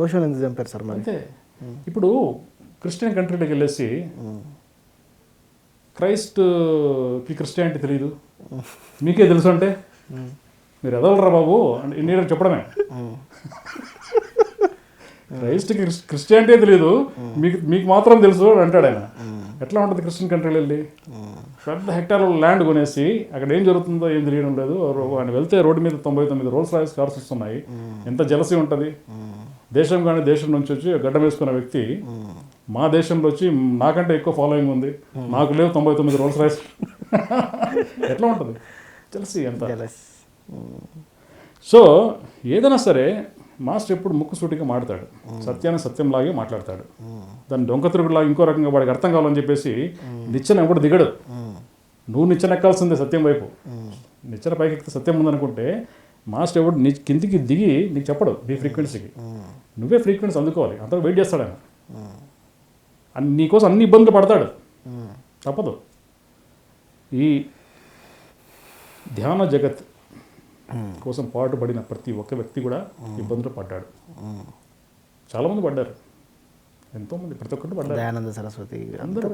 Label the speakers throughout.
Speaker 1: ఓషోని ఎందుకు చంపారు సార్ మరి?
Speaker 2: అంతే. ఇప్పుడు క్రిస్టియన్ కంట్రీలోకి వెళ్ళేసి క్రైస్ట్కి క్రిస్టియానిటీ తెలియదు, మీకే తెలుసు అంటే మీరు ఎదలరా బాబు అని నేను చెప్పడమే. క్రైస్ట్కి క్రిస్టియానిటీ తెలియదు, మీకు మాత్రం తెలుసు అని అంటాడు ఆయన. ఎట్లా ఉంటుంది క్రిస్టియన్ కంట్రీలో వెళ్ళి పెద్ద హెక్టార్ల ల్యాండ్ కొనేసి అక్కడ ఏం జరుగుతుందో ఏం తెలియడం లేదు. ఆయన వెళ్తే రోడ్డు మీద 99 రోల్స్ రాయిస్ కార్స్ వస్తున్నాయి. ఎంత జలసీ ఉంటుంది. దేశం కానీ దేశం నుంచి వచ్చి గడ్డ వేసుకున్న వ్యక్తి మా దేశంలో వచ్చి నాకంటే ఎక్కువ ఫాలోయింగ్ ఉంది, నాకు లేవు 99 రోల్స్ రాయిస్. ఎట్లా ఉంటుంది జలసీ ఎంత. సో ఏదైనా సరే మాస్టర్ ఎప్పుడు ముక్కుసూటిగా మాట్లాడతాడు, సత్యాన్ని సత్యంలాగే మాట్లాడతాడు. దాన్ని దొంగ తిరుగులాగా ఇంకో రకంగా వాడికి అర్థం కావాలని చెప్పేసి నిచ్చెన ఎప్పుడు దిగడు. నువ్వు నిచ్చెన ఎక్కాల్సిందే సత్యం వైపు. నిచ్చెన పైకి ఎక్కితే సత్యం ఉందనుకుంటే మాస్టర్ ఎవడు కిందికి దిగి నీకు చెప్పడు నీ ఫ్రీక్వెన్సీకి. నువ్వే ఫ్రీక్వెన్సీ అందుకోవాలి. అంతా వెయిట్ చేస్తాడు ఆయన. నీకోసం అన్ని ఇబ్బందులు పడతాడు, తప్పదు. ఈ ధ్యాన జగత్ కోసం పాటుపడిన ప్రతి ఒక్క వ్యక్తి కూడా ఇబ్బందులు పడ్డాడు. చాలామంది పడ్డారు, ఎంతోమంది, ప్రతి ఒక్కరు పడ్డారు.
Speaker 1: దయానంద సరస్వతి
Speaker 2: అందరూ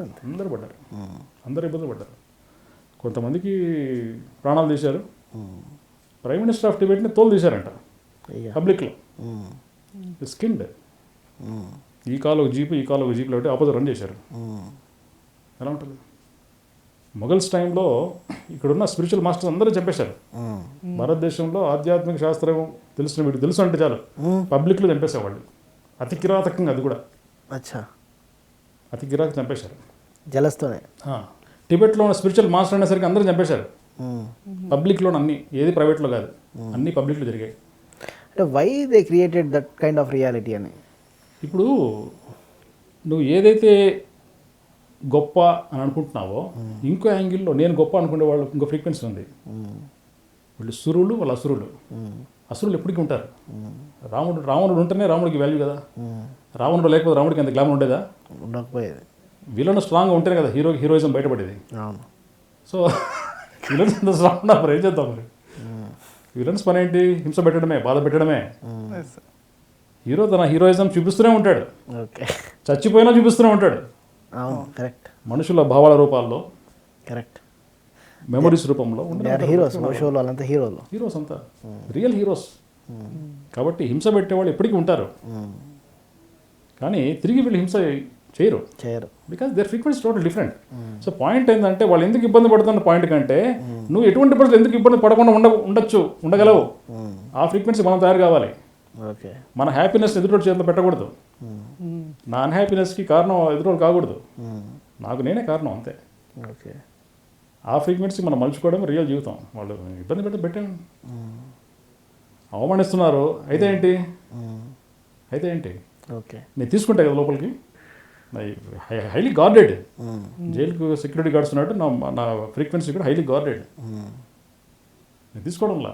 Speaker 2: పడ్డారు, అందరు ఇబ్బందులు పడ్డారు. కొంతమందికి ప్రాణాలు తీశారు. ప్రైమ్ మినిస్టర్ ఆఫ్ టిబెట్ని తోలు తీశారంట పబ్లిక్లో. స్కిన్డ్ ఈ కాలు ఒక జీపు, ఈ కాలు ఒక జీపులో ఒకటి ఆపోజిట్ రన్ చేశారు. ఎలా ఉంటుంది? మొఘల్స్ టైంలో ఇక్కడున్న స్పిరిచువల్ మాస్టర్స్ అందరూ చంపేశారు. భారతదేశంలో ఆధ్యాత్మిక శాస్త్రం తెలిసిన వీటికి తెలుసు అంటే చాలు పబ్లిక్లో చంపేసేవాళ్ళు. అతి కిరాతకంగా, అది కూడా అతి కిరాతకంగా చంపేశారు
Speaker 1: జలస్తోనే.
Speaker 2: టిబెట్లో ఉన్న స్పిరిచువల్ మాస్టర్ అనేసరికి అందరూ చంపేశారు పబ్లిక్లో. అన్ని, ఏది ప్రైవేట్లో కాదు, అన్ని పబ్లిక్లో జరిగాయి.
Speaker 1: అంటే why they created that kind of reality అని. ఇప్పుడు
Speaker 2: నువ్వు ఏదైతే గొప్ప అని అనుకుంటున్నావో ఇంకో యాంగిల్లో నేను గొప్ప అనుకునే వాళ్ళు ఇంకో ఫ్రీక్వెన్సీ ఉంది. వీళ్ళు సురులు, వాళ్ళు అసురులు. అసురులు ఎప్పటికీ ఉంటారు. రావణుడు ఉంటేనే రాముడికి వాల్యూ కదా. రావణుడు లేకపోతే రాముడికి అంత గ్లామర్ ఉండేదా?
Speaker 1: ఉండకపోయేది.
Speaker 2: వీళ్ళను స్ట్రాంగ్గా ఉంటేనే కదా హీరోయిజం బయటపడేది. సో విలన్స్ అంత స్ట్రాంగ్ ఉన్నా మరి ఏం చేద్దాం? మరి విలన్స్ పని ఏంటి? హింస పెట్టడమే, బాధ పెట్టడమే. హీరో తన హీరోయిజం చూపిస్తూనే ఉంటాడు, చచ్చిపోయినా చూపిస్తూనే ఉంటాడు.
Speaker 1: కరెక్ట్.
Speaker 2: మనుషుల భావాల రూపాల్లో,
Speaker 1: కరెక్ట్,
Speaker 2: మెమరీస్ రూపంలో
Speaker 1: హీరోస్. వాళ్ళంతా
Speaker 2: హీరోస్ అంతా రియల్ హీరోస్. కాబట్టి హింస పెట్టేవాళ్ళు ఎప్పటికీ ఉంటారు, కానీ తిరిగి వీళ్ళు హింస చేయరు. Because their frequency total different. So point ఏంటంటే వాళ్ళు ఎందుకు ఇబ్బంది పడుతున్న పాయింట్ కంటే నువ్వు ఎటువంటి పరిస్థితులు ఎందుకు ఇబ్బంది పడకుండా ఉండగలవు. ఆ ఫ్రీక్వెన్సీ మనం తయారు కావాలి. మన హ్యాపీనెస్ ఎదుటి చేతిలో పెట్టకూడదు. నా అన్హ్యాపీనెస్కి కారణం ఎదురు కాకూడదు, నాకు నేనే కారణం, అంతే. ఆ ఫ్రీక్వెన్సీ మనం మలుచుకోవడం రియల్ జీవితం. వాళ్ళు ఇబ్బంది పెట్టాను, అవమానిస్తున్నారు, అయితే ఏంటి నేను తీసుకుంటా కదా లోపలికి. Highly guarded. జైలుకు సెక్యూరిటీ గార్డ్స్ ఉన్నట్టు నా ఫ్రీక్వెన్సీ కూడా హైలీ గార్డెడ్. నేను తీసుకోవడంలా.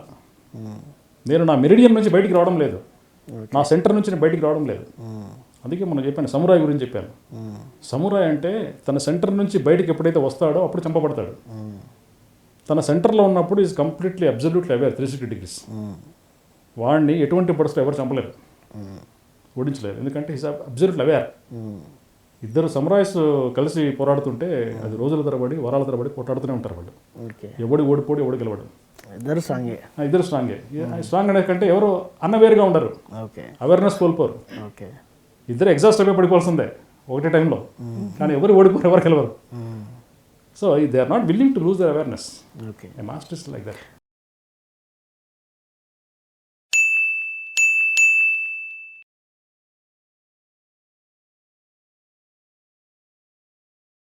Speaker 2: నేను నా మెరిడియన్ నుంచి బయటికి రావడం లేదు, నా సెంటర్ నుంచి నేను బయటికి రావడం లేదు. అందుకే మనం చెప్పాను, సమురాయ్ గురించి చెప్పాను. సమురాయ్ అంటే తన సెంటర్ నుంచి బయటికి ఎప్పుడైతే వస్తాడో అప్పుడు చంపబడతాడు. తన సెంటర్లో ఉన్నప్పుడు is completely absolutely aware 360 degrees. వాడిని ఎటువంటి పరిస్థితులు ఎవరు చంపలేరు, ఓడించలేరు, ఎందుకంటే ఈజ్ అబ్జల్యూట్లీ అవేర్. ఇద్దరు సమురాయ్స్ కలిసి పోరాడుతుంటే అది రోజుల తరబడి, వారాల తరబడి పోరాడుతూనే ఉంటారు వాళ్ళు. ఎవడు ఓడిపోడు, ఎవడు గెలవడు, ఇద్దరు స్ట్రాంగే. స్ట్రాంగ్ అనే కంటే ఎవరు అన్అవేర్గా ఉండరు, అవేర్నెస్ కోల్పోరు. ఇద్దరు ఎగ్జాస్ట్ అయిపోయి పడిపోవాల్సిందే ఒకటే టైంలో, కానీ ఎవరు ఓడిపోరు, ఎవరు గెలవరు. So they are not willing to lose their awareness. Masters like that.